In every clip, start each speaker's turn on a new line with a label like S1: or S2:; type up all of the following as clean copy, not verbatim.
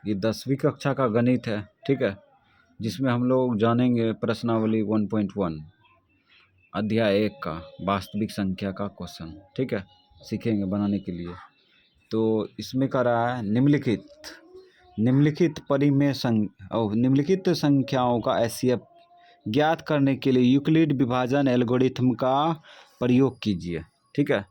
S1: ये 10वीं कक्षा का गणित है, ठीक है, जिसमें हम लोग जानेंगे प्रश्नावली 1.1 अध्याय 1 का वास्तविक संख्या का क्वेश्चन, ठीक है, सीखेंगे बनाने के लिए। तो इसमें कह रहा है निम्नलिखित निम्नलिखित संख्याओं का एचसीएफ ज्ञात करने के लिए यूक्लिड विभाजन एल्गोरिथम का प्रयोग कीजिए, ठीक है।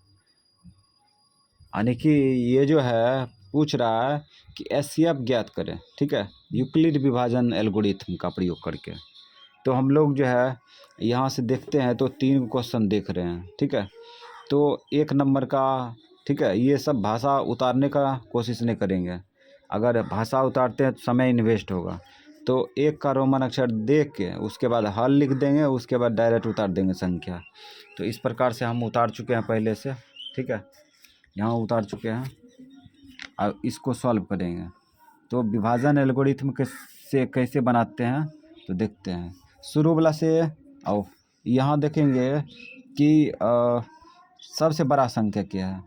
S1: यानी कि ये जो है पूछ रहा है कि एचसीएफ ज्ञात करें, ठीक है, यूक्लिड विभाजन एल्गोरिथम का प्रयोग करके। तो हम लोग जो है यहाँ से देखते हैं तो 3 क्वेश्चन देख रहे हैं, ठीक है। तो 1 नंबर का, ठीक है, ये सब भाषा उतारने का कोशिश नहीं करेंगे। अगर भाषा उतारते हैं तो समय इन्वेस्ट होगा। तो 1 का रोमन अक्षर देख के उसके बाद हल लिख देंगे, उसके बाद डायरेक्ट उतार देंगे संख्या। तो इस प्रकार से हम उतार चुके हैं पहले से, ठीक है, यहाँ उतार चुके हैं। अब इसको सॉल्व करेंगे। तो विभाजन एल्गोरिथम से कैसे बनाते हैं तो देखते हैं। शुरू वाला से आओ, यहाँ देखेंगे कि सबसे बड़ा संख्या क्या है,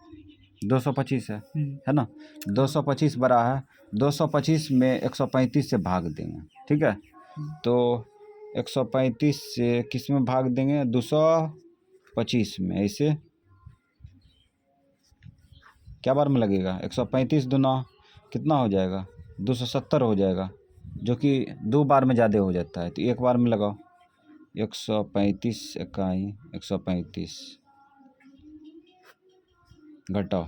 S1: 225 है ना। 225 बड़ा है, 225 में 135 से भाग देंगे, ठीक है। तो 135 से किस में भाग देंगे, 225 में। ऐसे क्या बार में लगेगा, 135 दूना कितना हो जाएगा, 270 हो जाएगा, जो कि 2 बार में ज़्यादा हो जाता है। तो 1 बार में लगाओ, 135 इकाई 135 घटाओ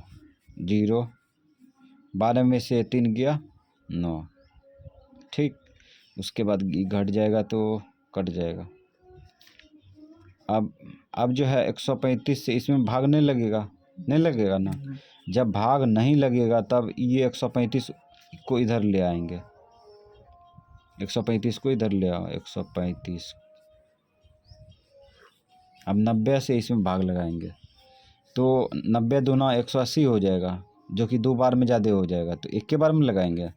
S1: 0, 12 में से 3 गया 9, ठीक। उसके बाद घट जाएगा तो कट जाएगा। अब जो है 135 से इसमें भाग नहीं लगेगा, नहीं लगेगा ना। जब भाग नहीं लगेगा तब ये 135 को इधर ले आएंगे, 135 को इधर ले आओ, 135। अब 90 से इसमें भाग लगाएंगे तो 90 दूना 180 हो जाएगा, जो कि 2 बार में ज़्यादा हो जाएगा। तो 1 के बार में लगाएंगे,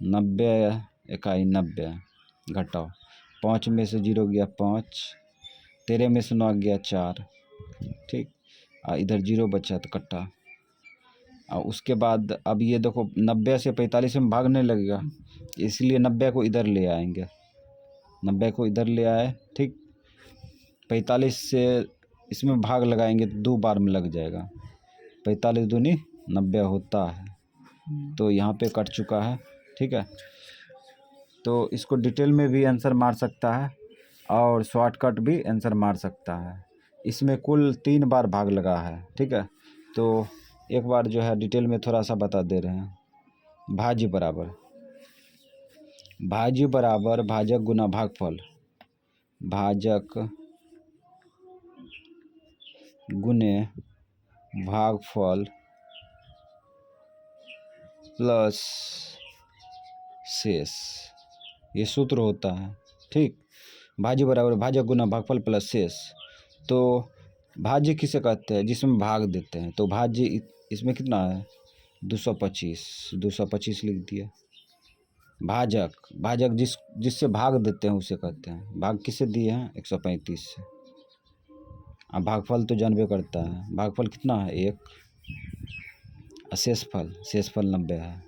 S1: 90 इकाई 90 घटाओ, 5 में से 0 गया 5, 13 में से 9 गया 4, ठीक। इधर 0 बचा तो कट्टा। और उसके बाद अब ये देखो 90 से 45 में भाग नहीं लगेगा, इसलिए 90 को इधर ले आएंगे, 90 को इधर ले आए, ठीक। 45 से इसमें भाग लगाएंगे तो 2 बार में लग जाएगा, 45 दूनी 90 होता है। तो यहाँ पे कट चुका है, ठीक है। तो इसको डिटेल में भी आंसर मार सकता है और शॉर्टकट भी आंसर मार सकता है। इसमें कुल 3 बार भाग लगा है, ठीक है। तो एक बार जो है डिटेल में थोड़ा सा बता दे रहे हैं। भाज्य बराबर भाजक गुना भागफल, भाजक गुने भागफल प्लस शेष, ये सूत्र होता है, ठीक। भाज्य बराबर भाजक गुना भागफल प्लस शेष। तो भाज्य किसे कहते हैं, जिसमें भाग देते हैं। तो भाज्य इसमें कितना है, 225 लिख दिया। भाजक जिससे भाग देते हैं उसे कहते हैं। भाग किसे दिए हैं, 135 से। अब भागफल तो जानबे करता है, भागफल कितना है 1, शेषफल 90 है।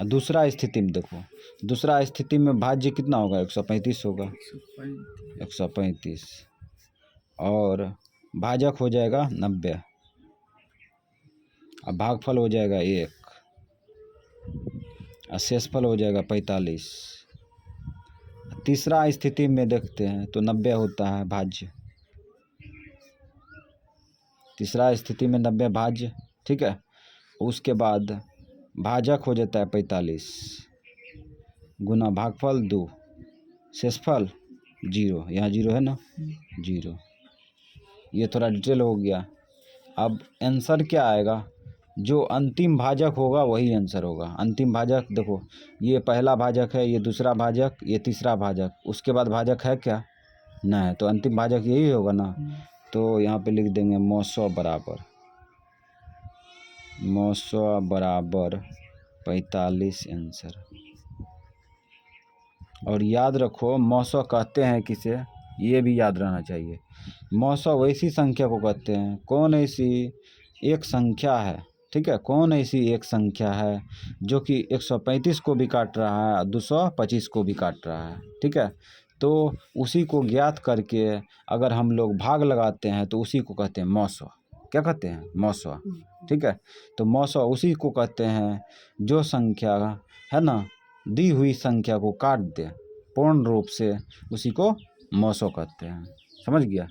S1: दूसरा स्थिति में देखो, दूसरा स्थिति में भाज्य कितना होगा, 135 होगा, 135 और भाजक हो जाएगा 90, अब भागफल हो जाएगा 1 और शेषफल हो जाएगा 45। तीसरा स्थिति में देखते हैं तो 90 होता है भाज्य, तीसरा स्थिति में 90 भाज्य, ठीक है। उसके बाद भाजक हो जाता है 45 गुना भागफल 2, शेषफल 0, यहाँ 0 है ना, 0। ये थोड़ा डिटेल हो गया। अब आंसर क्या आएगा, जो अंतिम भाजक होगा वही आंसर होगा। अंतिम भाजक देखो, ये पहला भाजक है, ये दूसरा भाजक, ये तीसरा भाजक, उसके बाद भाजक है क्या, नहीं, तो अंतिम भाजक यही होगा ना। तो यहाँ पे लिख देंगे मौसौ बराबर 45 आंसर। और याद रखो मौसौ कहते हैं किसे, ये भी याद रहना चाहिए। मौसौ वैसी संख्या को कहते हैं, कौन ऐसी एक संख्या है, ठीक है, कौन ऐसी एक संख्या है जो कि 135 को भी काट रहा है और 225 को भी काट रहा है। ठीक है, तो उसी को ज्ञात करके अगर हम लोग भाग लगाते हैं तो उसी को कहते हैं मौसवा। क्या कहते हैं? मौसवा। ठीक है, तो मौसवा उसी को कहते हैं जो संख्या है ना, दी हुई संख्या को काट दे पूर्ण रूप से, उसी को मौसवा कहते हैं। समझ गया?